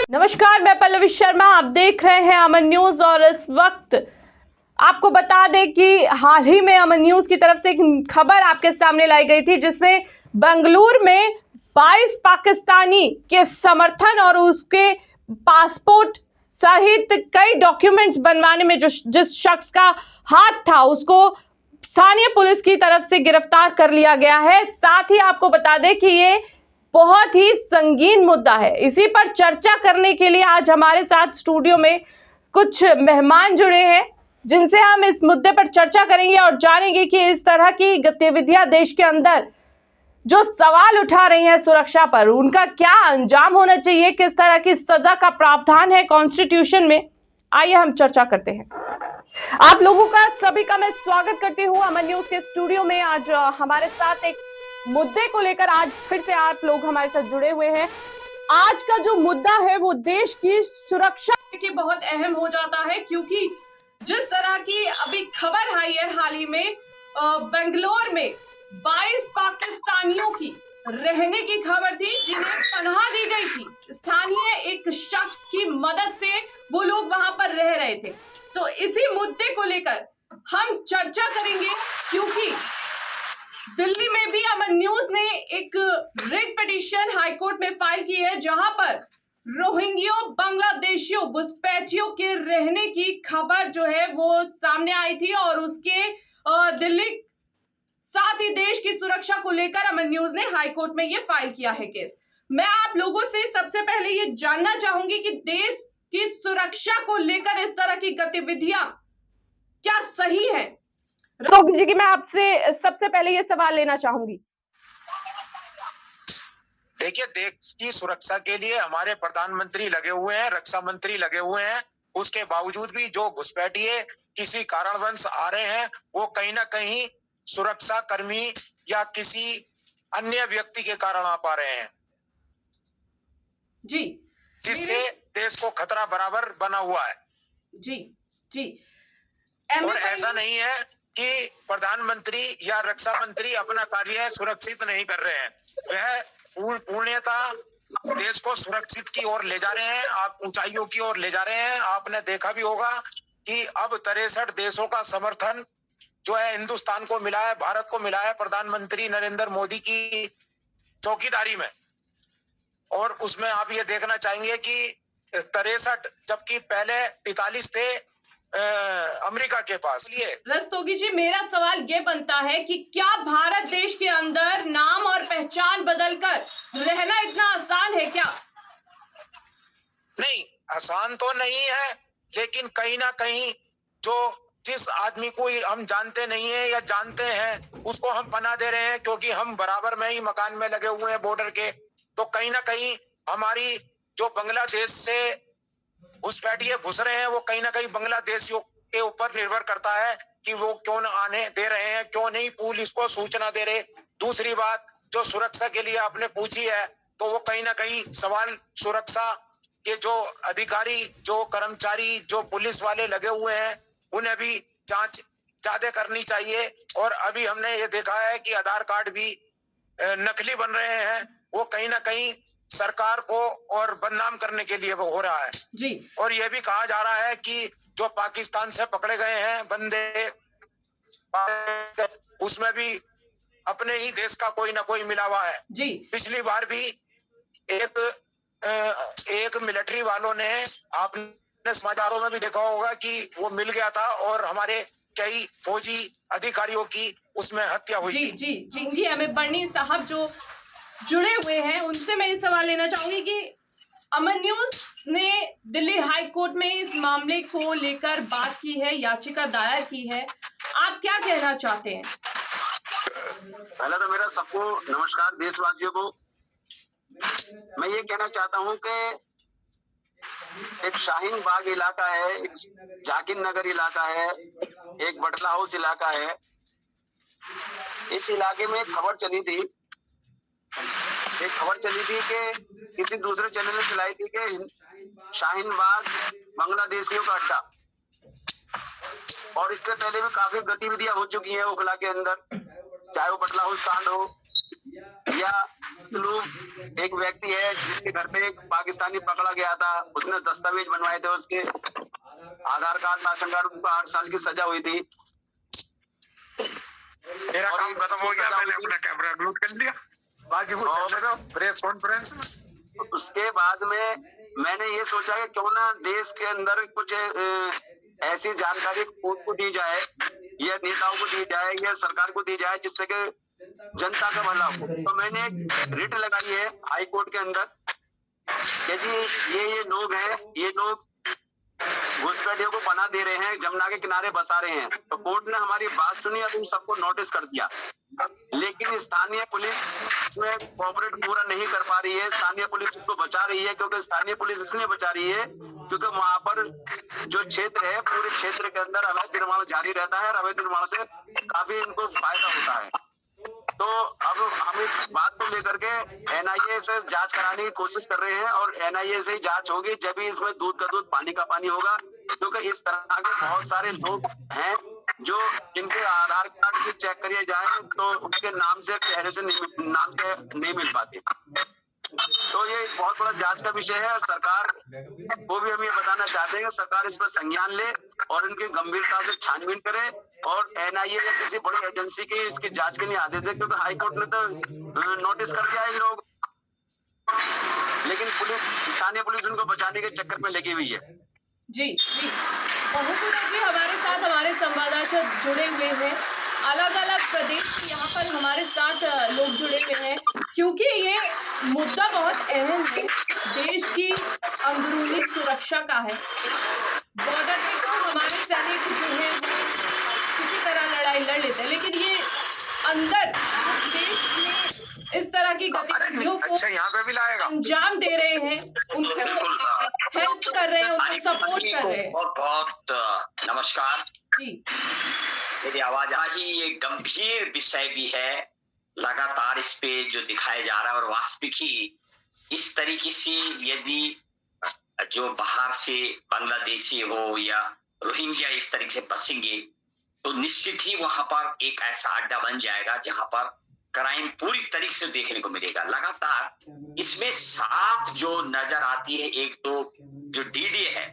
नमस्कार, मैं पल्लवी शर्मा, आप देख रहे हैं अमन न्यूज। और इस वक्त आपको बता दें कि हाल ही में अमन न्यूज की तरफ से एक खबर आपके सामने लाई गई थी, जिसमें बेंगलुरु में 22 पाकिस्तानी के समर्थन और उसके पासपोर्ट सहित कई डॉक्यूमेंट्स बनवाने में जिस शख्स का हाथ था, उसको स्थानीय पुलिस की तरफ से गिरफ्तार कर लिया गया है। साथ ही आपको बता दें कि ये बहुत ही संगीन मुद्दा है। इसी पर चर्चा करने के लिए आज हमारे साथ स्टूडियो में कुछ मेहमान जुड़े हैं, जिनसे हम इस मुद्दे पर चर्चा करेंगे और जानेंगे कि इस तरह की गतिविधियां देश के अंदर जो सवाल उठा रही हैं सुरक्षा पर, उनका क्या अंजाम होना चाहिए, किस तरह की सजा का प्रावधान है कॉन्स्टिट्यूशन में। आइए हम चर्चा करते हैं। आप लोगों का सभी का मैं स्वागत करती हूँ अमन न्यूज के स्टूडियो में। आज हमारे साथ एक मुद्दे को लेकर आज फिर से आप लोग हमारे साथ जुड़े हुए हैं। आज का जो मुद्दा है वो देश की सुरक्षा की बहुत अहम हो जाता है, क्योंकि जिस तरह की अभी खबर आई है हाल ही में, बेंगलोर में 22 पाकिस्तानियों की रहने की खबर थी, जिन्हें पनाह दी गई थी। स्थानीय एक शख्स की मदद से वो लोग वहां पर रह रहे थे। तो इसी मुद्दे को लेकर हम चर्चा करेंगे, क्योंकि दिल्ली में भी अमन न्यूज ने एक रिट पिटीशन हाईकोर्ट में फाइल की है, जहां पर रोहिंग्या बांग्लादेशियों घुसपैठियों के रहने की खबर जो है वो सामने आई थी, और उसके दिल्ली साथ ही देश की सुरक्षा को लेकर अमन न्यूज ने हाईकोर्ट में ये फाइल किया है केस। मैं आप लोगों से सबसे पहले ये जानना चाहूंगी कि देश की सुरक्षा को लेकर इस तरह की गतिविधियां क्या सही है? रोगी जी की मैं आपसे सबसे पहले ये सवाल लेना चाहूंगी। देखिए, देश की सुरक्षा के लिए हमारे प्रधानमंत्री लगे हुए हैं, रक्षा मंत्री लगे हुए हैं। उसके बावजूद भी जो घुसपैठिए किसी कारणवश आ रहे हैं, वो कहीं ना कहीं सुरक्षा कर्मी या किसी अन्य व्यक्ति के कारण आ पा रहे हैं जी, जिससे देश को खतरा बराबर बना हुआ है। जी जी। और ऐसा नहीं है कि प्रधानमंत्री या रक्षा मंत्री अपना कार्य सुरक्षित नहीं कर रहे हैं, वह पूर्णतः देश को सुरक्षित की ओर ले जा रहे हैं, आप ऊंचाइयों की ओर ले जा रहे हैं। आपने देखा भी होगा कि अब 63 देशों का समर्थन जो है हिंदुस्तान को मिला है, भारत को मिला है प्रधानमंत्री नरेंद्र मोदी की चौकीदारी में। और उसमें आप ये देखना चाहेंगे कि 63, जबकि पहले 43 थे अमेरिका के पास। रस्तोगी जी, मेरा सवाल ये बनता है कि क्या भारत देश के अंदर नाम और पहचान बदलकर रहना इतना आसान है क्या? नहीं, आसान तो नहीं है, लेकिन कहीं ना कहीं जिस आदमी को हम जानते नहीं है या जानते हैं, उसको हम पनाह दे रहे हैं, क्योंकि हम बराबर में ही मकान में लगे हुए हैं बॉर्डर के। तो कहीं ना कहीं हमारी जो बांग्लादेश से घुसपैठिए घुस रहे हैं, वो कहीं ना कहीं बांग्लादेशियों के ऊपर निर्भर करता है कि वो क्यों न आने दे रहे हैं, क्यों नहीं पुलिस को सूचना दे रहे। दूसरी बात जो सुरक्षा के लिए आपने पूछी है, तो वो कहीं ना कहीं सवाल सुरक्षा के जो अधिकारी, जो कर्मचारी, जो पुलिस वाले लगे हुए हैं, उन्हें भी जांच ज्यादा करनी चाहिए। और अभी हमने ये देखा है कि आधार कार्ड भी नकली बन रहे हैं, वो कहीं ना कहीं सरकार को और बदनाम करने के लिए वो हो रहा है जी। और ये भी कहा जा रहा है कि जो पाकिस्तान से पकड़े गए हैं बंदे, उसमें भी अपने ही देश का कोई ना कोई मिला हुआ है जी। पिछली बार भी एक मिलिट्री वालों ने, आपने समाचारों में भी देखा होगा कि वो मिल गया था और हमारे कई फौजी अधिकारियों की उसमें हत्या हुई थी। जी जी। हमें बर्नी साहब जो जुड़े हुए हैं, उनसे मैं ये सवाल लेना चाहूंगी कि अमन न्यूज ने दिल्ली हाई कोर्ट में इस मामले को लेकर बात की है, याचिका दायर की है। आप क्या कहना चाहते हैं? पहले तो मेरा सबको नमस्कार देशवासियों को। मैं ये कहना चाहता हूँ कि एक शाहीन बाग इलाका है, एक जाकिर नगर इलाका है, एक बटला हाउस इलाका है। इस इलाके में खबर चली थी कि किसी दूसरे चैनल ने चलाई थी कि शाहीन बाग बांग्लादेशियों का अड्डा, और इससे पहले भी काफी गतिविधियां हो चुकी हैं ओखला के अंदर। चाहे वो बटला हाउस कांड हो या लोग एक व्यक्ति है जिसके घर पे एक पाकिस्तानी पकड़ा गया था, उसने दस्तावेज बनवाए थे, उसके आधार कार्ड राशन कार्ड, उनको 8 साल की सजा हुई थी। मेरा काम खत्म हो गया, मैंने अपना कैमरा म्यूट कर लिया, बाकी वो चलने दो प्रेस कॉन्फ्रेंस में। उसके बाद में मैंने ये सोचा कि क्यों ना देश के अंदर कुछ ऐसी जानकारी कोर्ट को दी जाए या नेताओं को दी जाए या सरकार को दी जाए जिससे कि जनता का भला हो। तो मैंने एक रिट लगाई है हाई कोर्ट के अंदर कि जी ये लोग हैं, ये लोग घुसपैठियों को पनाह दे रहे हैं, जमुना के किनारे बसा रहे हैं। तो कोर्ट ने हमारी बात सुनी और उन सबको नोटिस कर दिया, लेकिन स्थानीय पुलिस इसमें कोऑपरेट पूरा नहीं कर पा रही है। स्थानीय पुलिस उसको बचा रही है, क्योंकि स्थानीय पुलिस इसलिए बचा रही है क्योंकि वहां पर जो क्षेत्र है, पूरे क्षेत्र के अंदर अवैध निर्माण जारी रहता है और अवैध निर्माण से काफी इनको फायदा होता है। तो अब हम इस बात को लेकर के एनआईए से जांच कराने की कोशिश कर रहे हैं और एनआईए से ही जांच होगी, जब ही इसमें दूध का दूध पानी का पानी होगा। क्योंकि इस तरह के बहुत सारे लोग हैं जो जिनके आधार कार्ड भी चेक करिए जाए तो उनके नाम से चेहरे से नहीं मिल पाते। तो ये एक बहुत बड़ा जांच का विषय है और सरकार को भी हम ये बताना चाहते हैं कि सरकार इस पर संज्ञान ले और इनकी गंभीरता से छानबीन करे और एनआईए या किसी बड़ी एजेंसी की इसकी जांच के लिए आदेश दे, क्योंकि हाईकोर्ट ने तो नोटिस कर दिया है इन लोग, लेकिन पुलिस, स्थानीय पुलिस उनको बचाने के चक्कर में लगी हुई है। जी जी, बहुगुणा जी हमारे साथ हमारे संवाददाता जुड़े हुए हैं, अलग अलग प्रदेश से यहाँ पर हमारे साथ लोग जुड़े हुए हैं, क्योंकि ये मुद्दा बहुत अहम है, देश की अंदरूनी सुरक्षा का है। बॉर्डर पे तो हमारे सैनिक जो है वो किसी तरह लड़ाई लड़ लेते हैं, लेकिन ये अंदर जो देश में इस तरह की गतिविधियों को यहाँ पे भी लाएगा, अंजाम दे रहे हैं, उनको हेल्प कर रहे हैं, उनको सपोर्ट कर रहे हैं। बहुत बहुत नमस्कार जी, मेरी आवाज आ ही। ये गंभीर विषय भी है, लगातार इस पे जो दिखाया जा रहा है और वास्तविक ही इस तरीके से यदि जो बाहर से बांग्लादेशी हो या रोहिंग्या इस तरीके से बसेंगे तो निश्चित ही वहां पर एक ऐसा अड्डा बन जाएगा जहां पर क्राइम पूरी तरीके से देखने को मिलेगा। लगातार इसमें साफ जो नजर आती है, एक तो जो डीडीए है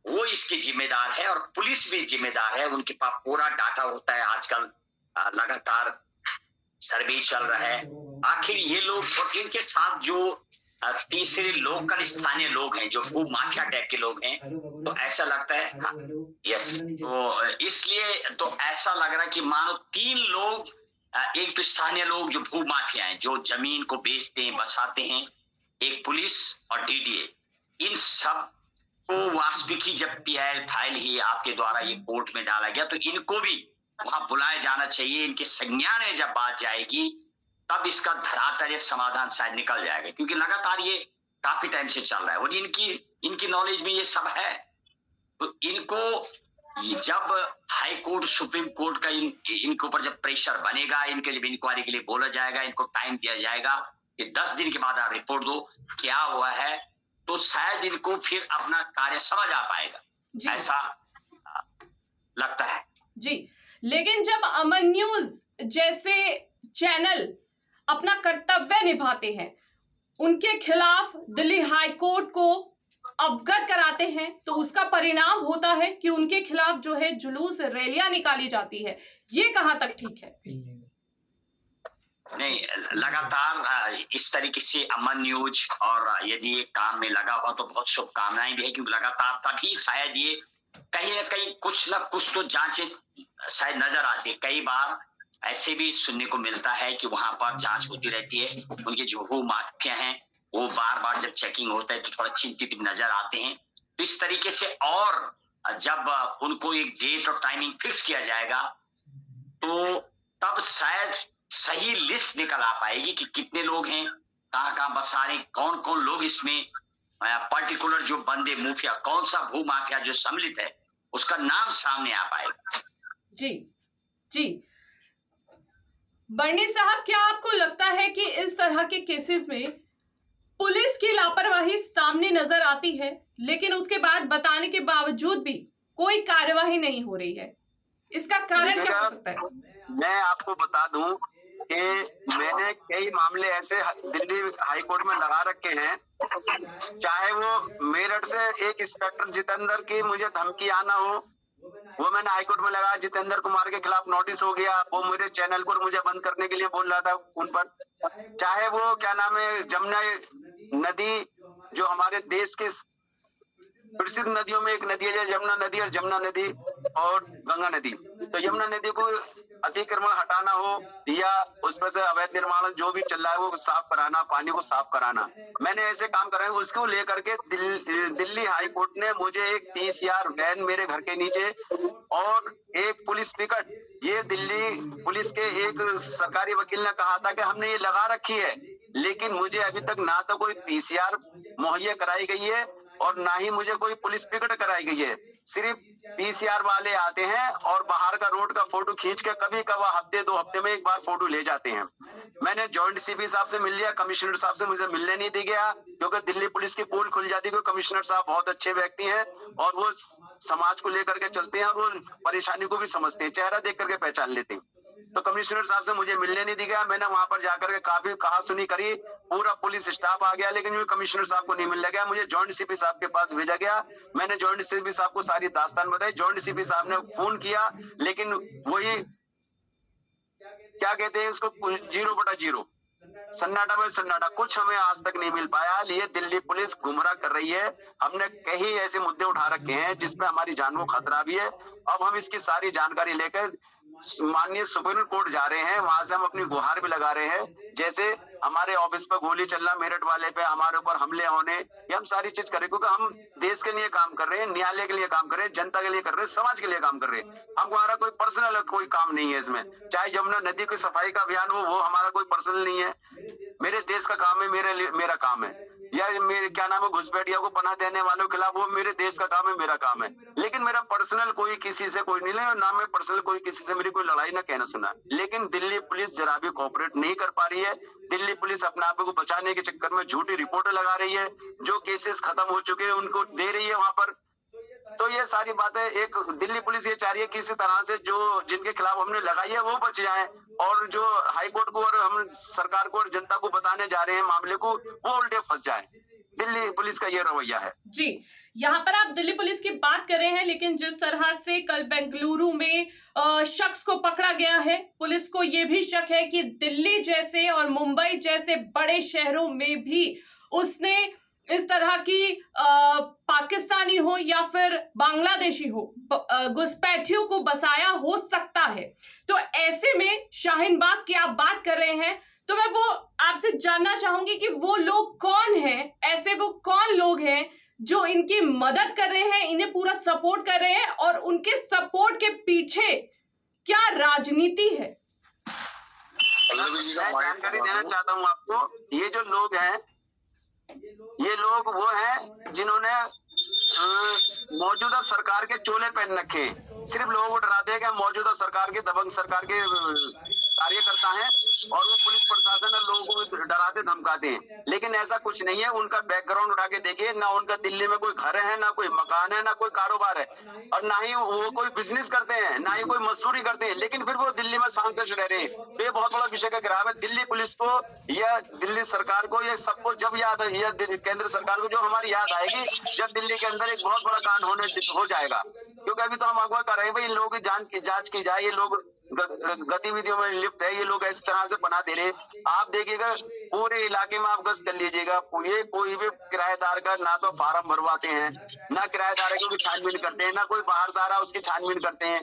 वो इसके जिम्मेदार है और पुलिस भी जिम्मेदार है, उनके पास पूरा डाटा होता है। आजकल लगातार सर्वे चल रहा है। आखिर ये लोग और इनके साथ जो तीसरे लोकल स्थानीय लोग हैं जो भू माफिया टाइप के लोग हैं, तो ऐसा लगता है यस, तो इसलिए तो ऐसा लग रहा है कि मानो 3 लोग, एक तो स्थानीय लोग जो भू माफिया हैं जो जमीन को बेचते हैं, बसाते हैं, एक पुलिस और डीडीए, इन सब को वास्तविक ही जब पीआईएल फाइल ही आपके द्वारा ये कोर्ट में डाला गया तो इनको भी वहां बुलाया जाना चाहिए। इनके संज्ञान में जब बात जाएगी तब इसका धरातल समाधान शायद निकल जाएगा, क्योंकि लगातार ये काफी टाइम से चल रहा है और इनकी नॉलेज में ये सब है। तो इनको जब हाई कोर्ट, सुप्रीम कोर्ट का इनके ऊपर जब प्रेशर बनेगा, इनके जब इंक्वायरी के लिए बोला जाएगा, इनको टाइम दिया जाएगा कि 10 दिन के बाद आप रिपोर्ट दो क्या हुआ है, तो शायद इनको फिर अपना कार्य समझ आ पाएगा, ऐसा लगता है जी। लेकिन जब अमन न्यूज जैसे चैनल अपना कर्तव्य निभाते हैं, उनके खिलाफ दिल्ली हाई कोर्ट को अवगत कराते हैं, तो उसका परिणाम होता है कि उनके खिलाफ जो है जुलूस, रैलियां निकाली जाती है। ये कहां तक ठीक है? नहीं, लगातार इस तरीके से अमन न्यूज और यदि ये काम में लगा हुआ तो बहुत शुभकामनाएं भी है, क्योंकि लगातार तभी शायद ये कहीं ना कहीं कुछ ना कुछ तो जांचें शायद नजर आती है। कई बार ऐसे भी सुनने को मिलता है कि वहां पर जांच होती रहती है, उनके जो भू माफिया हैं वो बार बार जब चेकिंग होता है तो थोड़ा चिंतित नजर आते हैं। तो इस तरीके से और जब उनको एक डेट और टाइमिंग फिक्स किया जाएगा तो तब शायद सही लिस्ट निकल आ पाएगी कि कितने लोग हैं, कहाँ बसा रहे, कौन कौन लोग इसमें पर्टिकुलर जो बंदे माफिया, कौन सा भू माफिया जो सम्मिलित है, उसका नाम सामने आ पाएगा। जी जी, बर्नी साहब, क्या आपको लगता है कि इस तरह के केसेस में पुलिस की लापरवाही सामने नजर आती है, लेकिन उसके बाद बताने के बावजूद भी कोई कार्यवाही नहीं हो रही है? इसका कारण क्या हो सकता है? मैं आपको बता दूं कि मैंने कई मामले ऐसे दिल्ली हाई कोर्ट में लगा रखे हैं, चाहे वो मेरठ से एक इंस्पेक्टर जितेंद्र की मुझे धमकी आना हो, वो मैंने हाई कोर्ट में लगाया। जितेंद्र कुमार के खिलाफ नोटिस हो गया, वो मेरे चैनल पर मुझे बंद करने के लिए बोल रहा था उन पर। चाहे वो क्या नाम है, जमुना नदी जो हमारे देश के प्रसिद्ध नदियों में एक नदी है, यमुना नदी, और जमुना नदी और गंगा नदी। तो यमुना नदी को अतिक्रमण हटाना हो या उसमें से अवैध निर्माण जो भी चल रहा है वो साफ कराना, पानी को साफ कराना, मैंने ऐसे काम कराए। उसको लेकर के दिल्ली हाई कोर्ट ने मुझे एक PCR वैन मेरे घर के नीचे और एक पुलिस पिकट, ये दिल्ली पुलिस के एक सरकारी वकील ने कहा था कि हमने ये लगा रखी है, लेकिन मुझे अभी तक ना तो कोई PCR मुहैया कराई गई है और ना ही मुझे कोई पुलिस पिकट कराई गई है। सिर्फ PCR वाले आते हैं और बाहर का रोड का फोटो खींच के कभी कभार हफ्ते 2 हफ्ते में एक बार फोटो ले जाते हैं। मैंने जॉइंट CP साहब से मिल लिया, कमिश्नर साहब से मुझे मिलने नहीं दिया गया, क्योंकि दिल्ली पुलिस की पोल खुल जाती है, क्योंकि कमिश्नर साहब बहुत अच्छे व्यक्ति हैं और वो समाज को लेकर के चलते हैं और वो परेशानी को भी समझते हैं, चेहरा देख करके पहचान लेते हैं। तो कमिश्नर साहब से मुझे मिलने नहीं दिया गया। मैंने वहां पर जाकर के काफी कहा सुनी करी, पूरा पुलिस स्टाफ आ गया, लेकिन कमिश्नर साहब को नहीं मिल गया। मुझे जॉइंट CP साहब के पास भेजा गया, मैंने जॉइंट CP साहब को सारी दास्तान बताई। जॉइंट CP साहब ने फोन किया, लेकिन वही क्या कहते हैं उसको, 0/0 सन्नाटा में सन्नाटा, कुछ हमें आज तक नहीं मिल पाया। ये दिल्ली पुलिस गुमराह कर रही है। हमने कई ऐसे मुद्दे उठा रखे हैं जिसमें हमारी जान को खतरा भी है। अब हम इसकी सारी जानकारी लेकर माननीय सुप्रीम कोर्ट जा रहे हैं, वहां से हम अपनी गुहार भी लगा रहे हैं। जैसे हमारे ऑफिस पर गोली चलना, मेरठ वाले पे हमारे ऊपर हमले होने, ये हम सारी चीज करें, क्योंकि हम देश के लिए काम कर रहे हैं, न्यायालय के लिए काम कर रहे हैं, जनता के लिए कर रहे हैं, समाज के लिए काम कर रहे हैं। हम हमारा कोई पर्सनल कोई काम नहीं है इसमें। चाहे यमुना नदी की सफाई का अभियान हो, वो हमारा कोई पर्सनल नहीं है, मेरे देश का काम है, मेरा काम है। या मेरे क्या नाम है, घुसपैठिया को पनाह देने वालों के खिलाफ, वो मेरे देश का काम है, मेरा काम है। लेकिन मेरा पर्सनल कोई किसी से कोई नहीं है, ना मैं पर्सनल कोई किसी से मेरी कोई लड़ाई ना कहना सुना। लेकिन दिल्ली पुलिस जरा भी कोऑपरेट नहीं कर पा रही है। दिल्ली पुलिस अपने आप को बचाने के चक्कर में झूठी रिपोर्टें लगा रही है, जो केसेस खत्म हो चुके हैं उनको दे रही है वहां पर। तो ये सारी बातें, एक दिल्ली पुलिस ये चाह रही है किसी तरह से जो जिनके खिलाफ हमने लगाई है वो बच जाए, और जो हाई कोर्ट को और हम सरकार को और जनता को बताने जा रहे हैं मामले को, वो उल्टे फंस जाए। दिल्ली पुलिस का ये रवैया है जी। यहाँ पर आप दिल्ली पुलिस की बात कर रहे हैं, लेकिन जिस तरह से कल बेंगलुरु में शख्स को पकड़ा गया है, पुलिस को ये भी शक है कि दिल्ली जैसे और मुंबई जैसे बड़े शहरों में भी उसने इस तरह की पाकिस्तानी हो या फिर बांग्लादेशी हो घुसपैठियों को बसाया हो सकता है। तो ऐसे में शाहीन बाग की आप बात कर रहे हैं, तो मैं वो आपसे जानना चाहूंगी कि वो लोग कौन हैं, ऐसे वो कौन लोग हैं जो इनकी मदद कर रहे हैं, इन्हें पूरा सपोर्ट कर रहे हैं, और उनके सपोर्ट के पीछे क्या राजनीति है? मैं जानकारी देना चाहता हूँ आपको। ये जो लोग हैं, ये लोग वो हैं जिन्होंने मौजूदा सरकार के चोले पहन रखे हैं। सिर्फ लोगों को डराते हैं कि हम मौजूदा सरकार के, दबंग सरकार के कार्यकर्ता हैं, और वो पुलिस प्रशासन और लोगों को डराते धमकाते हैं। लेकिन ऐसा कुछ नहीं है। उनका बैकग्राउंड उठा के देखिए, ना उनका दिल्ली में कोई घर है, ना कोई मकान है, ना कोई कारोबार है, और ना ही वो कोई बिजनेस करते हैं, ना ही कोई मजदूरी करते हैं, लेकिन फिर वो दिल्ली में सांसद रह रहे हैं। तो ये बहुत बड़ा विषय का गिराव है। दिल्ली पुलिस को या दिल्ली सरकार को, ये सबको जब याद, या केंद्र सरकार को जो हमारी याद आएगी जब दिल्ली के अंदर एक बहुत बड़ा कांड हो जाएगा। क्योंकि अभी तो हम अगवा कर रहे हैं भाई, इन लोगों की जांच की जाए, ये लोग गतिविधियों में लिप्त है, ये लोग इस तरह से बना दे रहे। आप देखिएगा पूरे इलाके में आप गश्त कर लीजिएगा, ये कोई भी किराएदार का ना तो फार्म भरवाते हैं, ना किराएदार की छानबीन करते हैं, ना कोई बाहर से आ रहा उसकी छानबीन करते हैं।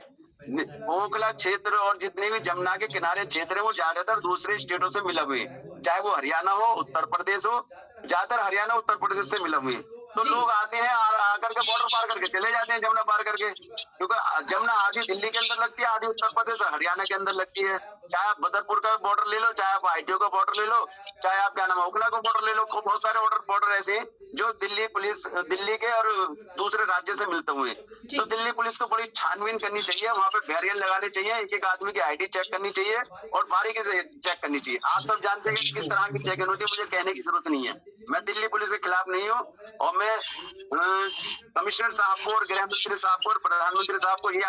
ओखला क्षेत्र और जितने भी जमुना के किनारे क्षेत्र है वो ज्यादातर दूसरे स्टेटों से मिले हुए, चाहे वो हरियाणा हो, उत्तर प्रदेश हो, ज्यादातर हरियाणा उत्तर प्रदेश से मिले हुए। तो लोग आते हैं, आकर के बॉर्डर पार करके चले जाते हैं, जमुना पार करके, क्योंकि जमुना आधी दिल्ली के अंदर लगती है, आधी उत्तर प्रदेश और हरियाणा के अंदर लगती है। चाहे आप बदरपुर का बॉर्डर ले लो, चाहे आप ITO का बॉर्डर ले लो, चाहे आप क्या नाम है ओखला का बॉर्डर ले लो, बहुत सारे बॉर्डर ऐसे हैं जो दिल्ली पुलिस, दिल्ली के और दूसरे राज्य से मिलते हुए। तो दिल्ली पुलिस को बड़ी छानबीन करनी चाहिए, वहाँ पे बैरियर लगाने चाहिए, एक एक आदमी की ID चेक करनी चाहिए और बारीकी से चेक करनी चाहिए। आप सब जानते हैं कि किस तरह की चेकिंग होती है, मुझे कहने की जरूरत नहीं है। मैं दिल्ली पुलिस के खिलाफ नहीं हूँ और मैं कमिश्नर साहब को और गृह मंत्री साहब को और प्रधानमंत्री साहब को ये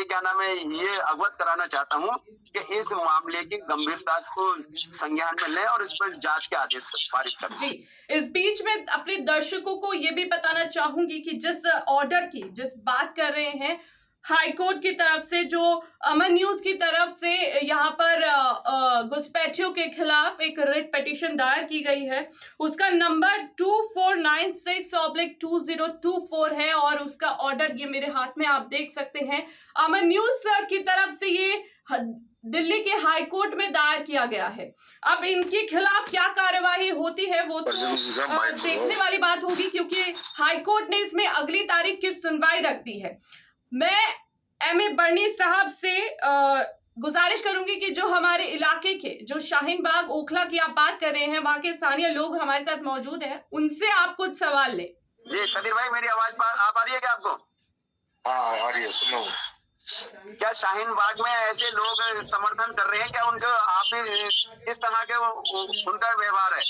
क्या नाम है, ये अवगत कराना चाहता हूँ कि इस मामले की गंभीरता को संज्ञान में लें और इस पर जांच के आदेश पारित करें। जी, इस बीच में अपने दर्शकों को ये भी बताना चाहूंगी कि जिस ऑर्डर की जिस बात कर रहे हैं हाई कोर्ट की तरफ से, जो अमन न्यूज की तरफ से यहाँ पर घुसपैठियों के खिलाफ एक रिट पिटीशन दायर की गई है, उसका नंबर 2496/2024 है और उसका ऑर्डर ये मेरे हाथ में आप देख सकते हैं। अमन न्यूज की तरफ से ये दिल्ली के हाई कोर्ट में दायर किया गया है। अब इनके खिलाफ क्या कार्यवाही होती है वो तो देखने वाली बात होगी, क्योंकि हाई कोर्ट ने इसमें अगली तारीख की सुनवाई रख दी है। मैं MA बर्नी साहब से गुजारिश करूंगी कि जो हमारे इलाके के, जो शाहीन बाग ओखला की आप बात कर रहे हैं, वहां के स्थानीय लोग हमारे साथ मौजूद हैं, उनसे आप कुछ सवाल लें। जी कदीर भाई, मेरी आवाज आ रही है क्या आपको? हाँ आ रही है, सुनो। क्या शाहीन बाग में ऐसे लोग समर्थन कर रहे हैं क्या उनको, आप इस तरह के उनका व्यवहार है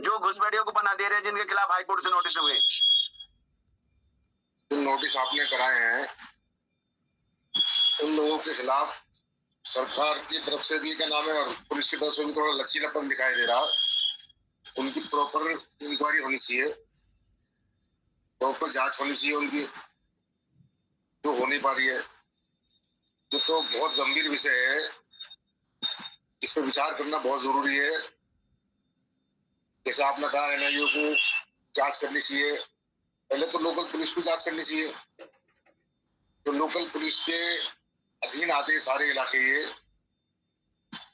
जो घुसपैठियों को पनाह दे रहे हैं, जिनके खिलाफ हाईकोर्ट से नोटिस हुए? जो नोटिस आपने कराए हैं उन लोगों के खिलाफ सरकार की तरफ से भी क्या नाम है और पुलिस की तरफ से भी थोड़ा लचीलापन दिखाई दे रहा है। उनकी प्रॉपर इंक्वायरी होनी चाहिए, प्रॉपर जांच होनी चाहिए उनकी, जो हो नहीं पा रही है। ये तो बहुत गंभीर विषय है, इस पर विचार करना बहुत जरूरी है। जैसे आपने कहा NIO को जांच करनी चाहिए, पहले तो लोकल पुलिस को जांच करनी चाहिए। तो लोकल पुलिस के अधीन आते हैं सारे इलाके ये,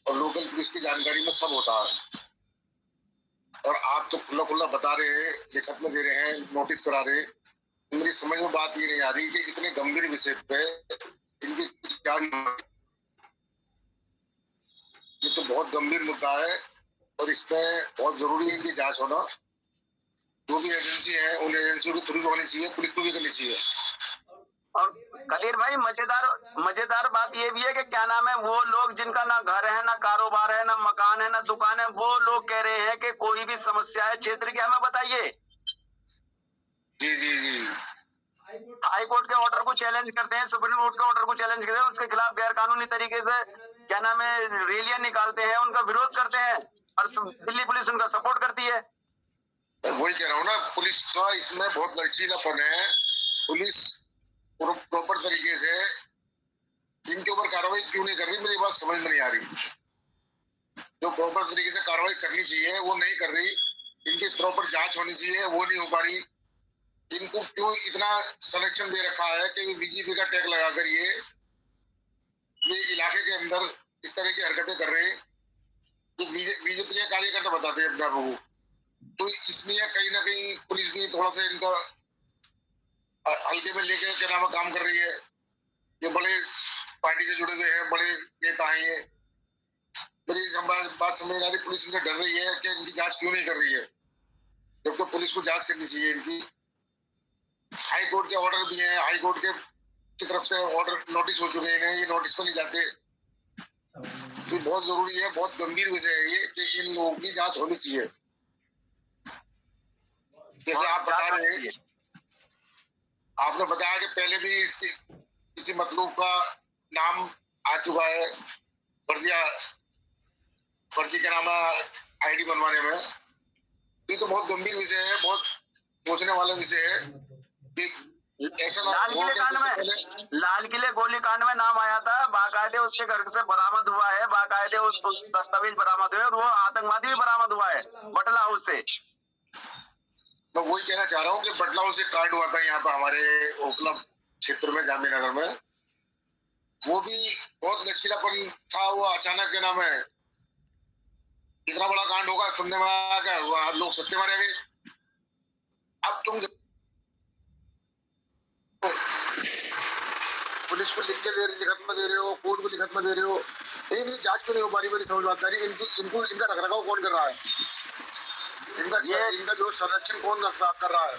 और लोकल पुलिस की जानकारी में सब होता है। और आप तो खुला खुला बता रहे हैं, लिखत में दे रहे हैं, नोटिस करा रहे हैं। मेरी समझ में बात ये नहीं आ रही कि इतने गंभीर विषय पे इनकी क्या, ये तो बहुत गंभीर मुद्दा है और इसमें बहुत जरूरी है कि जांच होना। जो भी एजेंसी है उन एजेंसियों के थ्रू भी होनी चाहिए, पुलिस को भी करनी चाहिए। और कदीर भाई, मजेदार बात ये भी है कि क्या नाम है, वो लोग जिनका ना घर है, ना कारोबार है, ना मकान है, ना दुकान है, वो लोग कह रहे हैं कि कोई भी समस्या है क्षेत्र की हमें बताइए। जी जी जी, हाई कोर्ट के ऑर्डर को चैलेंज करते हैं, सुप्रीम कोर्ट के ऑर्डर को चैलेंज करते हैं, उसके खिलाफ गैर कानूनी तरीके से क्या नाम है रैलियां निकालते हैं, उनका विरोध करते हैं और दिल्ली पुलिस उनका सपोर्ट करती है। वही कह रहा हूँ ना, पुलिस का इसमें बहुत लचीलापन है। पुलिस प्रॉपर तरीके से इनके ऊपर कार्रवाई क्यों नहीं कर रही, मेरी बात समझ में नहीं आ रही। जो प्रॉपर तरीके से कार्रवाई करनी चाहिए वो नहीं कर रही, इनकी प्रॉपर जांच होनी चाहिए वो नहीं हो पा रही। इनको क्यों इतना संरक्षण दे रखा है कि BJP का टैग लगाकर ये इलाके के अंदर इस तरह की हरकतें कर रहे हैं। तो BJP के कार्यकर्ता बताते हैं अपने आपको, तो इसलिए कहीं ना कहीं पुलिस भी थोड़ा सा इनका हल्के में लेके क्या नाम काम कर रही है। ये बड़े पार्टी से जुड़े हुए हैं, बड़े नेता हैं ये। मेरी बात समझ आ रही, पुलिस इनसे डर रही है कि इनकी जांच क्यों नहीं कर रही है, जबकि पुलिस को जांच करनी चाहिए इनकी। हाई कोर्ट के ऑर्डर भी हैं, हाई कोर्ट की तरफ से ऑर्डर नोटिस हो चुके हैं, ये नोटिस पर नहीं जाते। तो बहुत जरूरी है, बहुत गंभीर विषय है ये कि इन लोगों की जांच होनी चाहिए। जैसे आप बता रहे हैं, आपने बताया कि पहले भी इसकी किसी मतलूब का नाम आ चुका है फर्जी के नाम ID बनवाने में। ये तो बहुत गंभीर विषय है, बहुत सोचने वाला विषय है कि ऐसा लाल किले गोलीकांड में नाम आया था, बाकायदे उसके घर से बरामद हुआ है, बाकायदे उस दस्तावेज बरामद हुए और वो आतंकवादी भी बरामद हुआ है बटला हाउस से। मैं वही कहना चाह रहा हूँ कि बटला हाउस से कांड हुआ था यहाँ पे हमारे ओखला क्षेत्र में, जामिया नगर में। वो भी बहुत लचीलापन था, वो अचानक के नाम है इतना बड़ा कांड होगा सुनने में आया क्या, लोग सत्य में रह गए। अब तुम पुलिस को लिखत में दे रहे हो, कोर्ट को लिखत में दे रहे हो, लेकिन ये जांच क्यों नहीं हो पा रही? मेरी समझ बात नहीं। इनका रखरखाव कौन कर रहा है? इनका जो संरक्षण कौन कर रहा है?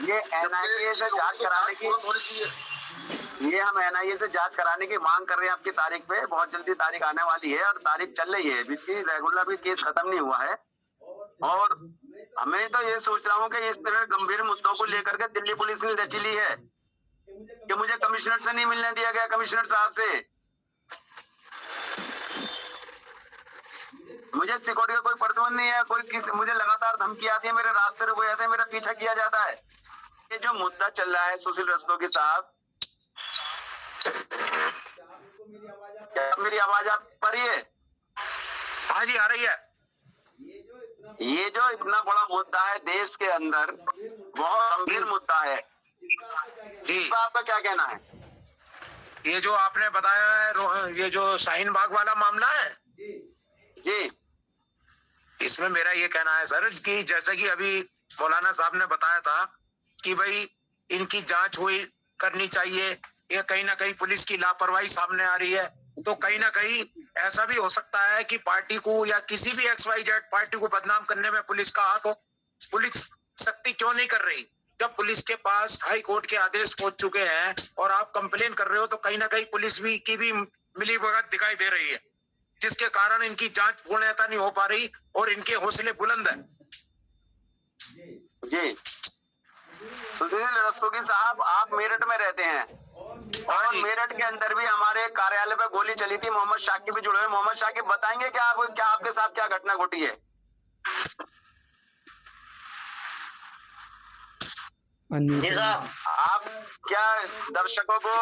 ये NIA से जांच कराने की होनी चाहिए। ये हम NIA से जांच कराने की मांग कर रहे हैं आपकी तारीख पे। बहुत जल्दी तारीख आने वाली है और तारीख चल रही है। BC रेगुलर भी केस खत्म नहीं हुआ है और हमें तो ये सोच रहा हूँ कि इस तरह गंभीर मुद्दों को लेकर के दिल्ली पुलिस ने लचीली है कि मुझे कमिश्नर से नहीं मिलने दिया गया, कमिश्नर साहब से। मुझे सिक्योरिटी का कोई प्रतिबंध नहीं है, मुझे लगातार धमकी आती है, मेरे रास्ते रुके जाते हैं, मेरा पीछा किया जाता है। ये जो मुद्दा चल रहा है सुशील रस्तोगी साहब, क्या मेरी आवाज आप पा रही है? हाँ जी, आ रही है। ये जो इतना बड़ा मुद्दा है देश के अंदर, बहुत गंभीर मुद्दा है जी। इस पर आपका क्या कहना है? ये जो आपने बताया है, ये जो शाहीन बाग वाला मामला है जी, इसमें मेरा ये कहना है सर कि जैसे कि अभी मौलाना साहब ने बताया था कि भाई इनकी जांच हुई करनी चाहिए, ये कहीं ना कहीं पुलिस की लापरवाही सामने आ रही है, तो कहीं ना कहीं ऐसा भी हो सकता है कि पार्टी को या किसी भी XYZ पार्टी को बदनाम करने में पुलिस का हाथ हो। पुलिस सख्ती क्यों नहीं कर रही? जब पुलिस के पास हाई कोर्ट के आदेश पहुंच चुके हैं और आप कंप्लेन कर रहे हो, तो कहीं ना कहीं पुलिस की भी मिलीभगत दिखाई दे रही है, जिसके कारण इनकी जांच पूर्णतः नहीं हो पा रही और इनके हौसले बुलंद है। जी सुशील रस्तोगी साहब, आप मेरठ में रहते हैं और मेरठ के अंदर भी हमारे कार्यालय पे गोली चली थी। मोहम्मद शाकिब भी जुड़े हुए। मोहम्मद शाकिब बताएंगे क्या आपके साथ क्या घटना घटी है? जी साहब, आप क्या दर्शकों को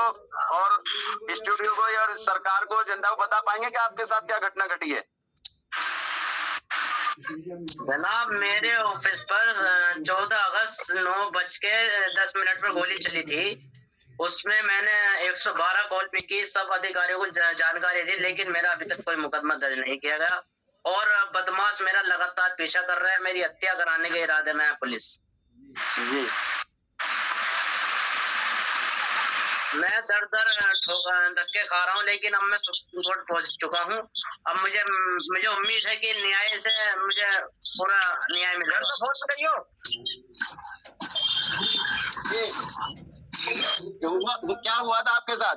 और स्टूडियो को और सरकार को, जनता को बता पाएंगे कि आपके साथ क्या घटना घटी है? जनाब, मेरे ऑफिस पर 14 अगस्त 9:10 पर गोली चली थी। उसमें मैंने 112 कॉल पे की, सब अधिकारियों को जानकारी दी, लेकिन मेरा अभी तक कोई मुकदमा दर्ज नहीं किया गया और बदमाश मेरा लगातार पीछा कर रहा है। मेरी हत्या कराने के इरादे में है पुलिस। जी, मैं दर धक्के खा रहा हूँ, लेकिन अब मैं सुप्रीम कोर्ट पहुंच चुका हूँ। अब मुझे उम्मीद है कि न्याय से मुझे पूरा न्याय मिलेगा। क्या हुआ था आपके साथ?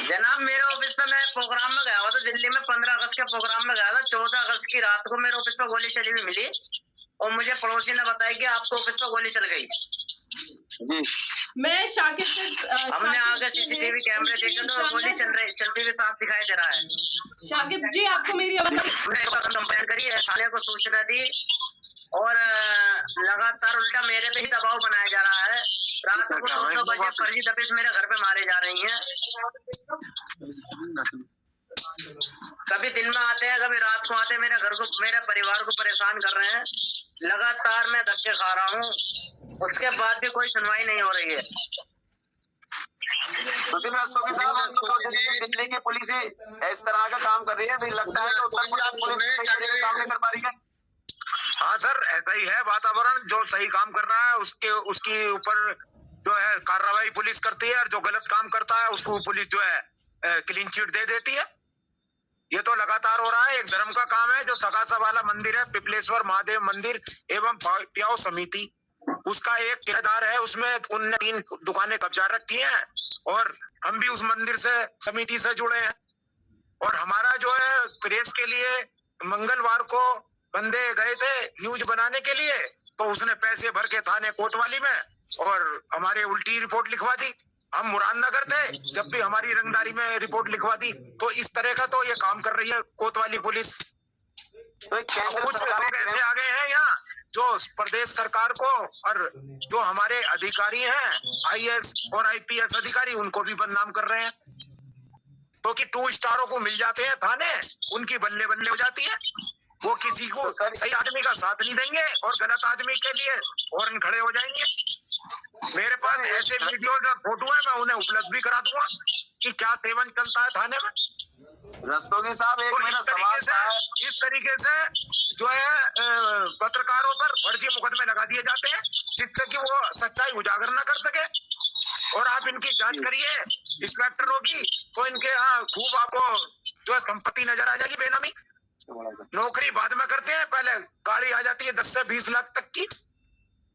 जनाब, मेरे ऑफिस पे मैं प्रोग्राम में गया हुआ था दिल्ली में। 15 अगस्त के प्रोग्राम में गया था। 14 अगस्त की रात को मेरे ऑफिस पे गोली चली हुई मिली और मुझे पड़ोसी ने बताया कि आपके ऑफिस पे गोली चल गई। जी, मैं शाकिब से हमने आगे CCTV कैमरे देखे तो गोली चलती हुई साफ दिखाई दे रहा है। शाकिब जी, आपको मेरी आवाज? हमने कंप्लेंट करी है, थाने को सूचना दी और लगातार उल्टा मेरे पे ही दबाव बनाया जा रहा है। रात को 2 बजे फर्जी दबिश मेरे घर पे मारे जा रही हैं। कभी दिन में आते हैं, कभी रात को आते हैं, मेरे परिवार को परेशान कर रहे हैं। लगातार मैं धक्के खा रहा हूँ, उसके बाद भी कोई सुनवाई नहीं हो रही है। सुशील रस्तोगी साहब, हम तो दिल्ली की पुलिस इस तरह का काम कर रही है, लगता है तो उत्तर प्रदेश पुलिस काम नहीं कर पा रही है। हाँ सर, ऐसा ही है। वातावरण जो सही काम कर रहा है उसके ऊपर जो है कार्रवाई पुलिस करती है, और जो गलत काम करता है उसको पुलिस जो है क्लीन चिट दे देती है। ये तो लगातार हो रहा है। एक धर्म का काम है जो सगासा वाला मंदिर है, पिपलेश्वर महादेव मंदिर एवं प्याव समिति, उसका एक किराएदार है, उसमें उनने 3 दुकानें कब्जा रखी हैं और हम भी उस मंदिर से समिति से जुड़े हैं। और हमारा जो है प्रेस के लिए मंगलवार को बंदे गए थे न्यूज बनाने के लिए, तो उसने पैसे भर के थाने कोतवाली में और हमारे उल्टी रिपोर्ट लिखवा दी। हम मुरादनगर थे, जब भी हमारी रंगदारी में रिपोर्ट लिखवा दी। तो इस तरह का तो ये काम कर रही है कोतवाली पुलिस। तो कुछ लोग ऐसे आ गए हैं यहाँ जो प्रदेश सरकार को और जो हमारे अधिकारी हैं IAS और IPS अधिकारी, उनको भी बदनाम कर रहे हैं, क्योंकि तो 2 स्टारों को मिल जाते हैं थाने, उनकी बल्ले बल्ले हो जाती है। वो किसी को सही आदमी का साथ नहीं देंगे और गलत आदमी के लिए फौरन खड़े हो जाएंगे। मेरे पास ऐसे वीडियो और फोटो है, मैं उन्हें उपलब्ध भी करा दूंगा कि क्या सेवन चलता है थाने में। रस्तोगी साहब, एक मेरा सवाल है। इस तरीके से जो है पत्रकारों पर फर्जी मुकदमे लगा दिए जाते हैं, जिससे कि वो सच्चाई उजागर न कर सके। और आप इनकी जांच करिए इंस्पेक्टरों की, तो इनके यहाँ खूब आपको जो है संपत्ति नजर आ जाएगी बेनामी। नौकरी बाद में करते हैं, पहले गाड़ी आ जाती है 10 से 20 लाख तक की,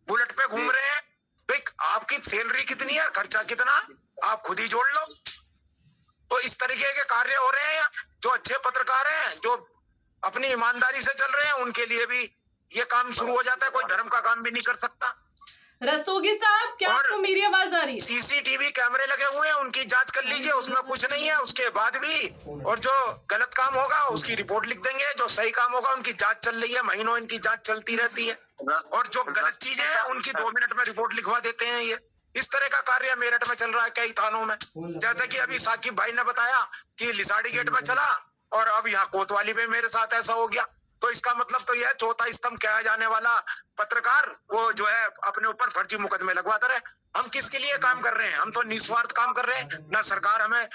बुलेट पे घूम रहे हैं। भाई आपकी सैलरी कितनी है, खर्चा कितना, आप खुद ही जोड़ लो। तो इस तरीके के कार्य हो रहे हैं। जो अच्छे पत्रकार हैं, जो अपनी ईमानदारी से चल रहे हैं, उनके लिए भी ये काम शुरू हो जाता है। कोई धर्म का काम भी नहीं कर सकता। रस्तोगी साहब, क्या और आपको मेरी आवाज आ रही है? सीसीटीवी कैमरे लगे हुए हैं, उनकी जांच कर लीजिए, उसमें कुछ नहीं है। उसके बाद भी और जो गलत काम होगा उसकी रिपोर्ट लिख देंगे, जो सही काम होगा उनकी जांच चल रही है, महीनों इनकी जांच चलती रहती है। और जो गलत चीजें हैं उनकी 2 मिनट में रिपोर्ट लिखवा देते हैं। ये इस तरह का कार्य मेरठ में चल रहा है कई थानों में। जैसे कि अभी साकिब भाई ने बताया कि लिसाड़ी गेट में चला और अब यहाँ कोतवाली पे मेरे साथ ऐसा हो गया। तो इसका मतलब तो यह चौथा स्तंभ कहा जाने वाला पत्रकार वो जो है अपने ऊपर फर्जी मुकदमे लगवाता रहे। हम किसके लिए काम कर रहे हैं? हम तो निस्वार्थ काम कर रहे हैं। ना सरकार हमें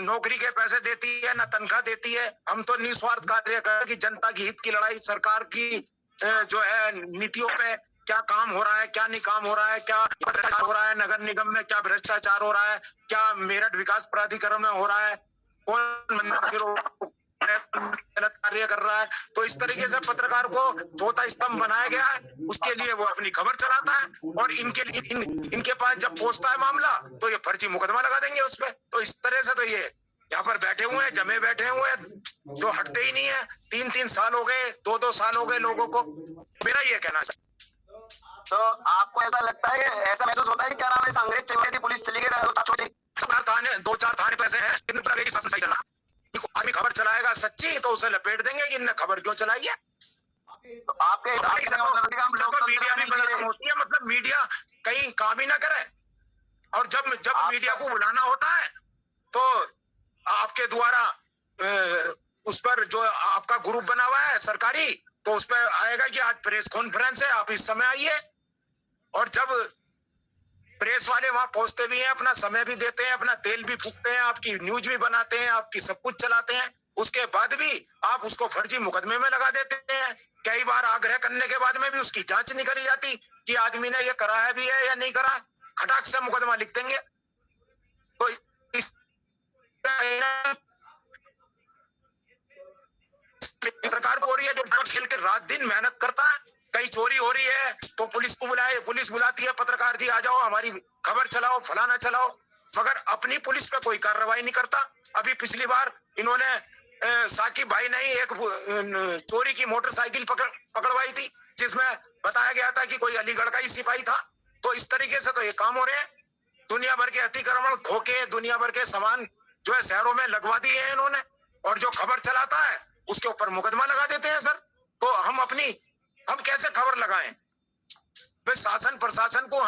नौकरी के पैसे देती है, ना तनख्वाह देती है। हम तो निस्वार्थ कार्य कर रहे हैं कि जनता की हित की लड़ाई, सरकार की जो है नीतियों पे क्या काम हो रहा है, क्या नहीं काम हो रहा है, क्या भ्रष्टाचार हो रहा है, नगर निगम में क्या भ्रष्टाचार हो रहा है, क्या मेरठ विकास प्राधिकरण में हो रहा है, कौन मंत्री गलत कार्य कर रहा है। तो इस तरीके से पत्रकार को चौथा स्तंभ बनाया गया है। उसके लिए वो अपनी खबर चलाता है और इनके पास जब पहुंचता है मामला तो ये फर्जी मुकदमा लगा देंगे उस पर। तो इस तरह से तो ये यहाँ पर बैठे हुए हैं, जमे बैठे हुए हैं, जो हटते ही नहीं है। 3-3 साल हो गए, 2-2 साल हो गए लोगों को। मेरा ये कहना है। तो आपको ऐसा लगता है, ऐसा महसूस होता है कि क्या नाम है, अंग्रेज चली गई, पुलिस चली गई, 2-4 थाने तो ऐसे हैं सही चला। आदमी खबर चलाएगा सच्ची तो उसे लपेट देंगे कि इनने खबर क्यों चलाई है। तो आपके मीडिया भी बदनाम होती है, मतलब मीडिया कहीं काम ही ना करे। और जब मीडिया को बुलाना होता है तो आपके द्वारा उस पर जो आपका ग्रुप बना हुआ है सरकारी, तो उस पर आएगा कि आज प्रेस कॉन्फ्रेंस है, आप इस समय आइए। और जब प्रेस वाले वहां पहुंचते भी हैं, अपना समय भी देते हैं, अपना तेल भी फूकते हैं, आपकी न्यूज भी बनाते हैं, आपकी सब कुछ चलाते हैं, उसके बाद भी आप उसको फर्जी मुकदमे में लगा देते हैं। कई बार आग्रह करने के बाद में भी उसकी जांच नहीं करी जाती कि आदमी ने ये करा है भी है या नहीं करा। खटाक से मुकदमा लिख देंगे। तो पत्रकार को हो रही है, जो खेल के रात दिन मेहनत करता है। कहीं चोरी हो रही है तो पुलिस को बुलाए, पुलिस बुलाती है, पत्रकार जी आ जाओ, हमारी खबर चलाओ, फलाना चलाओ, मगर अपनी पुलिस पे कोई कार्रवाई नहीं करता। अभी पिछली बार इन्होंने साकिब भाई ने ही एक चोरी की मोटरसाइकिल पकड़वाई थी, जिसमें बताया गया था कि कोई अलीगढ़ का ही सिपाही था। तो इस तरीके से तो ये काम हो रहे हैं। दुनिया भर के अतिक्रमण, खोके, दुनिया भर के सामान जो है शहरों में लगवा दिए हैं इन्होंने, और जो खबर चलाता है उसके ऊपर मुकदमा लगा देते हैं। सर तो हम कैसे खबर लगाएं? भाई शासन प्रशासन को,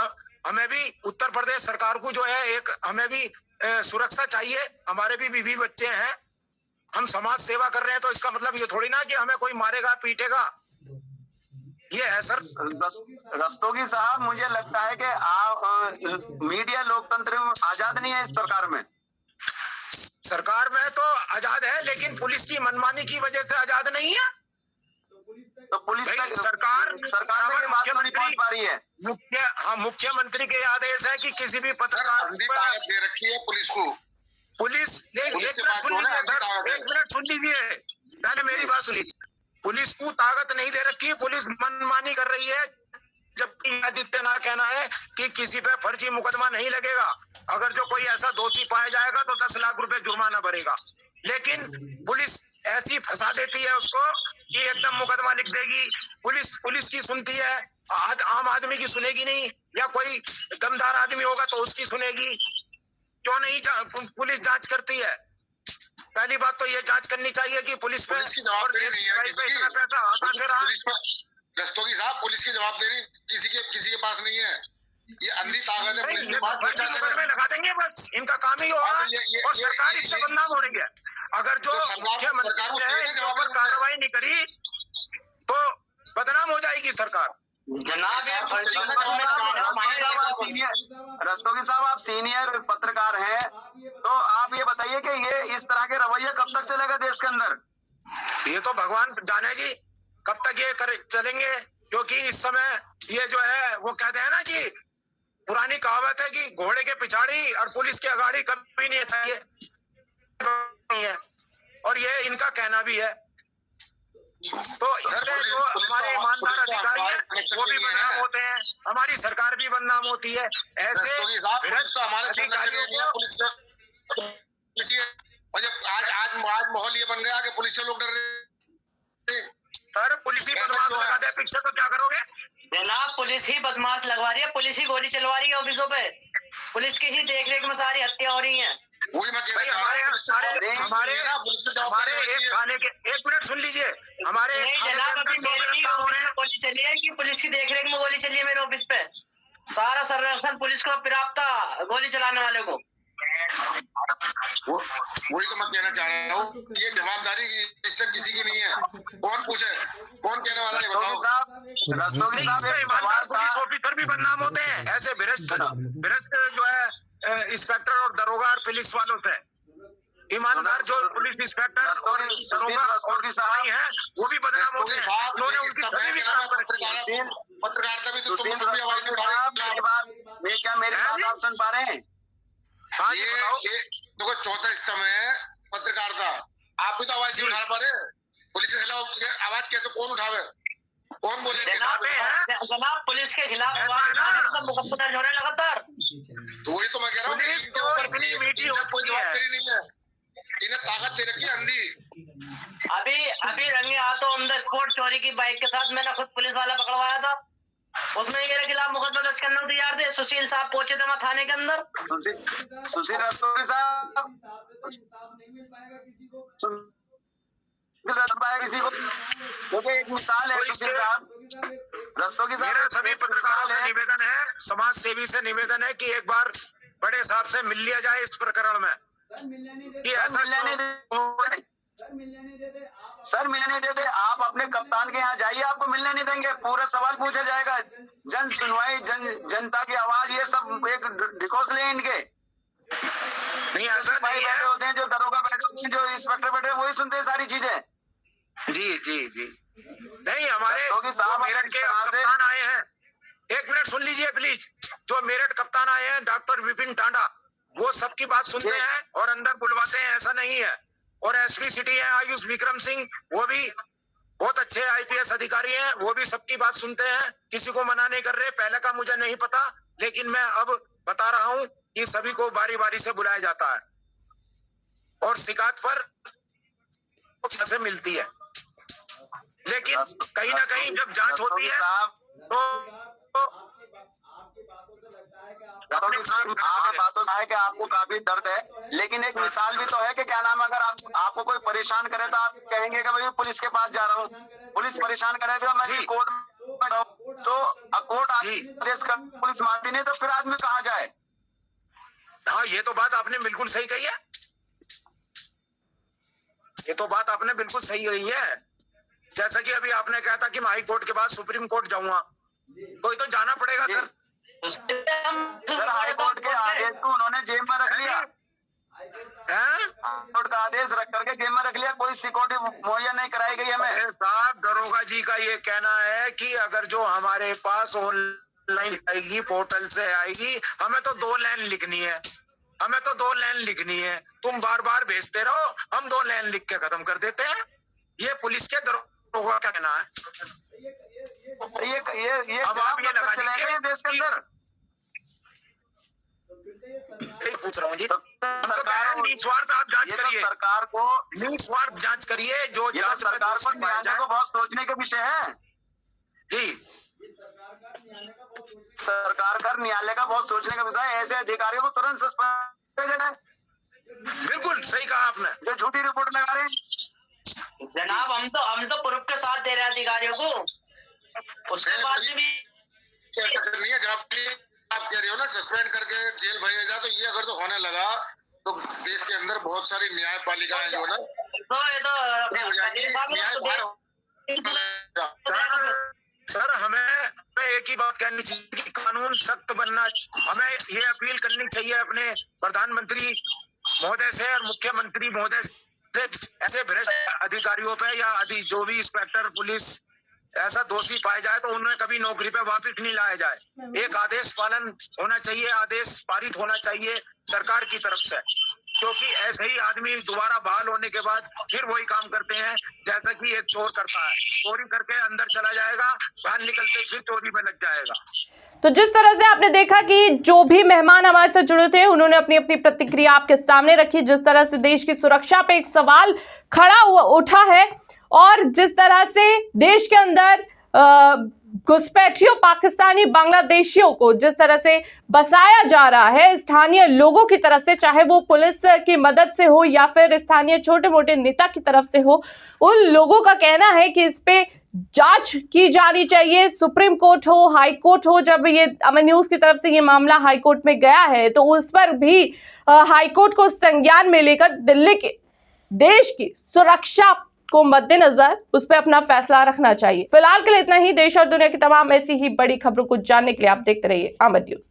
हमें भी उत्तर प्रदेश सरकार को जो है एक हमें भी सुरक्षा चाहिए। हमारे भी बीवी बच्चे हैं, हम समाज सेवा कर रहे हैं, तो इसका मतलब ये थोड़ी ना कि हमें कोई मारेगा पीटेगा। ये है सर। रस्तोगी साहब, मुझे लगता है कि मीडिया लोकतंत्र में आजाद नहीं है इस सरकार में। सरकार में तो आजाद है, लेकिन पुलिस की मनमानी की वजह से आजाद नहीं है। तो पुलिस सरकार तक ये बात नहीं पहुंच पा रही है। मुख्यमंत्री के आदेश है कि किसी भी पत्रकार दे रखी है पुलिस को। पुलिस एक मिनट सुन लीजिए, पहले मेरी बात सुनिए। पुलिस को ताकत नहीं दे रखी, पुलिस मनमानी कर रही है। जबकि आदित्यनाथ कहना है कि किसी पे फर्जी मुकदमा नहीं लगेगा, अगर जो कोई ऐसा दोषी पाया जाएगा तो 10 लाख रुपए जुर्माना भरेगा। लेकिन पुलिस ऐसी फंसा देती है उसको कि एकदम मुकदमा लिख देगी। पुलिस की सुनती है, आम आदमी की सुनेगी नहीं, या कोई दमदार आदमी होगा तो उसकी सुनेगी। क्यों नहीं पुलिस जांच करती है? पहली बात तो ये जांच करनी चाहिए कि पुलिस पे जवाबदेही नहीं है किसी की। रस्तोगी साहब, पुलिस की जवाबदेही किसी के पास नहीं है। ये अंधी ताकत है पुलिस के पास। लगा देंगे बस, इनका काम ही होगा। और सरकार इससे बदनाम हो रही है। अगर जो मुख्यमंत्री ने कार्रवाई नहीं करी तो बदनाम हो जाएगी सरकार। जनाब रस्तोगी साहब, आप सीनियर पत्रकार हैं, तो आप ये बताइए कि ये इस तरह के रवैया कब तक चलेगा देश के अंदर? ये तो भगवान जाने जी कब तक ये चलेंगे, क्योंकि इस समय ये जो है वो कहते हैं ना कि पुरानी कहावत है कि घोड़े के पिछाड़ी और पुलिस के अगाड़ी कभी नहीं चाहिए है, और ये इनका कहना भी है। तो इससे जो हमारे ईमानदार अधिकारी हैं वो भी बदनाम होते हैं, हमारी सरकार भी बदनाम होती है। ऐसे पुलिस तो हमारे अधिकारियों को पुलिस और जब आज माहौल ये बन गया कि पुलिस से लोग डर रहे हैं। सर पुलिस ही बदमाश लगा दे पीछे, तो क्या करोगे? जनाब पुलिस ही बदमाश लगवा रही है, पुलिस ही गोली चलवा रही है ऑफिसों पे, पुलिस की ही देख रेख में सारी हत्या हो रही है। वही मैं कहना भाई चाह रहा हूं, हमारे एक खाने के 1 मिनट सुन लीजिए, हमारे नहीं जनाब अभी मेरे ही ऑफिस में गोली चली है कि पुलिस की देखरेख में गोली चली है मेरे ऑफिस पे, सारा संरक्षण पुलिस को प्राप्त था गोली चलाने वाले को। वही तो मैं कहना चाह रहा हूँ, ये जवाबदारी इससे किसी की नहीं है। कौन पूछे, कौन कहने वाला है बताओ। रस्तोगी साहब एक सवाल था, पुलिस ऑफिसर भी बदनाम होते हैं ऐसे भ्रष्ट जो है इंस्पेक्टर और दरोगा और पुलिस वालों से। ईमानदार जो पुलिस इंस्पेक्टर और दरोगा और सिपाही हैं वो भी बदनाम होते हैं। उन्होंने उनकी सभी भी पत्रकारिता भी तो तुम भी आवाज नहीं उठा रहे। ये क्या मेरी बात आप सुन पा रहे हैं? हाँ जी ये बताओ। देखो चौथा स्तंभ है पत्रकारिता, आप भी तो आवाज नहीं उठा पा रहे। पुलिस के खिलाफ आवाज कैसे कौन उठावे, कौन बोले? जनाब पुलिस के खिलाफ मुकदमा दर्ज हो रहा है लगातार। तो वही तो मैं कह रहा हूँ, पुलिस इनके को ऊपर इतनी मीठी इनसे कोई होती है। जवाबदारी नहीं है, इन्हें ताकत दे रखी है अंधी। अभी रंगे हाथों ऑन द स्पॉट चोरी की बाइक के साथ मैंने खुद पुलिस वाला पकड़वाया था, उसमें मेरे खिलाफ मुकदमा दर्ज करने को तैयार थे। सुशील साहब पहुंचे थे वहाँ थाने के अंदर। सुशील रस्तोगी साहब किसी को, क्योंकि एक मिसाल है सुशील साहब, रस्तोगी मेरा साहब सभी एक पत्रकारों मिसाल से है। निवेदन है, समाज सेवी से निवेदन है कि एक बार बड़े साहब से मिल लिया जाए इस प्रकरण में कि ऐसा सर मिलने नहीं देते। आप अपने कप्तान के यहाँ जाइए, आपको मिलने नहीं देंगे, पूरा सवाल पूछा जाएगा, जन सुनवाई, जनता की आवाज, ये सब एक ढिकोसले इनके। नहीं ऐसा भाई नहीं बैठे है। होते हैं, जो दरोगा बैठे होते हैं, जो इंस्पेक्टर बैठे हैं, वही सुनते हैं सारी चीजें। जी जी जी नहीं, हमारे क्योंकि साहब जो मेरठ के इस तरह से- कप्तान आए हैं, 1 मिनट सुन लीजिए प्लीज। जो मेरठ कप्तान आए हैं डॉक्टर विपिन टांडा, वो सबकी बात सुनते हैं और अंदर बुलवाते हैं, ऐसा नहीं है। और एसपी सिटी है आयुष विक्रम सिंह, वो भी बहुत अच्छे आईपीएस अधिकारी हैं, वो भी सबकी बात सुनते हैं, किसी को मना नहीं कर रहे। पहले का मुझे नहीं पता, लेकिन मैं अब बता रहा हूं कि सभी को बारी बारी से बुलाया जाता है और शिकायत पर से मिलती है। लेकिन कहीं ना कहीं जब जांच होती है तो आपकी बातों से है कि आपको काफी दर्द है, लेकिन एक मिसाल भी तो है कि क्या नाम, अगर आपको कोई परेशान करे तो आप कहेंगे कि भाई पुलिस के पास जा रहा हूँ, पुलिस परेशान करे तो मैं कोर्ट में जाऊँ, तो कोर्ट आदेश कर पुलिस मानती नहीं, तो फिर आदमी कहाँ जाए? हाँ, ये तो बात आपने बिल्कुल सही कही है, ये तो बात आपने बिल्कुल सही कही है। जैसा कि अभी आपने कहा था कि मैं हाई कोर्ट के बाद सुप्रीम कोर्ट जाऊंगा, कोई तो जाना पड़ेगा सर। सर हाई कोर्ट के आदेश को उन्होंने जेब में रख लिया, कोर्ट का आदेश रख करके जेब में रख लिया, कोई सिक्योरिटी मुहैया नहीं कराई गई हमें। साहब दरोगा जी का ये कहना है कि अगर जो हमारे पास ऑनलाइन आएगी, पोर्टल से आएगी, हमें तो 2 लाइन लिखनी है, हमें तो 2 लाइन लिखनी है, तुम बार बार भेजते रहो, हम 2 लाइन लिख के खत्म कर देते हैं। ये पुलिस के दरोगा का कहना है। ये अब आप ये लगा चलेगा देश के अंदर। यही पूछ रहा हूँ जी, सरकार निस्वार्थ आप जांच ये तो करिए, सरकार को निस्वार्थ जांच करिए, जो ये तो जांच में सरकार को दोषी पाया न्याय जाए। को बहुत सोचने का विषय है जी, सरकार का न्यायालय का बहुत सोचने का विषय है। ऐसे अधिकारियों को तुरंत सस्पेंड किया जाए बिल्कुल सही कहा आपने। जो झूठी रिपोर्ट लगा रहे हैं। जनाब हम तो प्रूफ के साथ दे रहे हैं अधिकारियों को, उसके बाद भी नहीं है, जब आप कह रहे हो ना सस्पेंड करके जेल भेजा जाए, तो ये अगर तो होने लगा तो देश के अंदर बहुत सारी न्यायपालिकाएं जो है ना तो ये फ्री हो जाएगी, न्याय बाहर होगा। सर हमें एक ही बात कहनी चाहिए कि कानून सख्त बनना, हमें ये अपील करनी चाहिए अपने प्रधानमंत्री महोदय से और मुख्यमंत्री महोदय से, ऐसे भ्रष्ट अधिकारियों पे या जो भी इंस्पेक्टर पुलिस ऐसा दोषी पाया जाए तो उन्हें कभी नौकरी पे वापस नहीं लाया जाए। एक आदेश पालन होना चाहिए, आदेश पारित होना चाहिए सरकार की तरफ से, क्योंकि ऐसे ही आदमी दोबारा बहाल होने के बाद फिर वही काम करते हैं जैसा कि एक चोर करता है, चोरी करके अंदर चला जाएगा, बाहर निकलते ही फिर चोरी में लग जाएगा। तो जिस तरह से आपने देखा कि जो भी मेहमान हमारे साथ जुड़े थे उन्होंने अपनी अपनी प्रतिक्रिया आपके सामने रखी, जिस तरह से देश की सुरक्षा पे एक सवाल खड़ा हुआ उठा है और जिस तरह से देश के अंदर घुसपैठियों, पाकिस्तानी, बांग्लादेशियों को जिस तरह से बसाया जा रहा है स्थानीय लोगों की तरफ से, चाहे वो पुलिस की मदद से हो या फिर स्थानीय छोटे मोटे नेता की तरफ से हो, उन लोगों का कहना है कि इस पे जांच की जानी चाहिए। सुप्रीम कोर्ट हो, हाई कोर्ट हो, जब ये अमन न्यूज की तरफ से ये मामला हाई कोर्ट में गया है तो उस पर भी हाई कोर्ट को संज्ञान में लेकर दिल्ली के देश की सुरक्षा को मद्देनजर उस पर अपना फैसला रखना चाहिए। फिलहाल के लिए इतना ही। देश और दुनिया की तमाम ऐसी ही बड़ी खबरों को जानने के लिए आप देखते रहिए अमन न्यूज।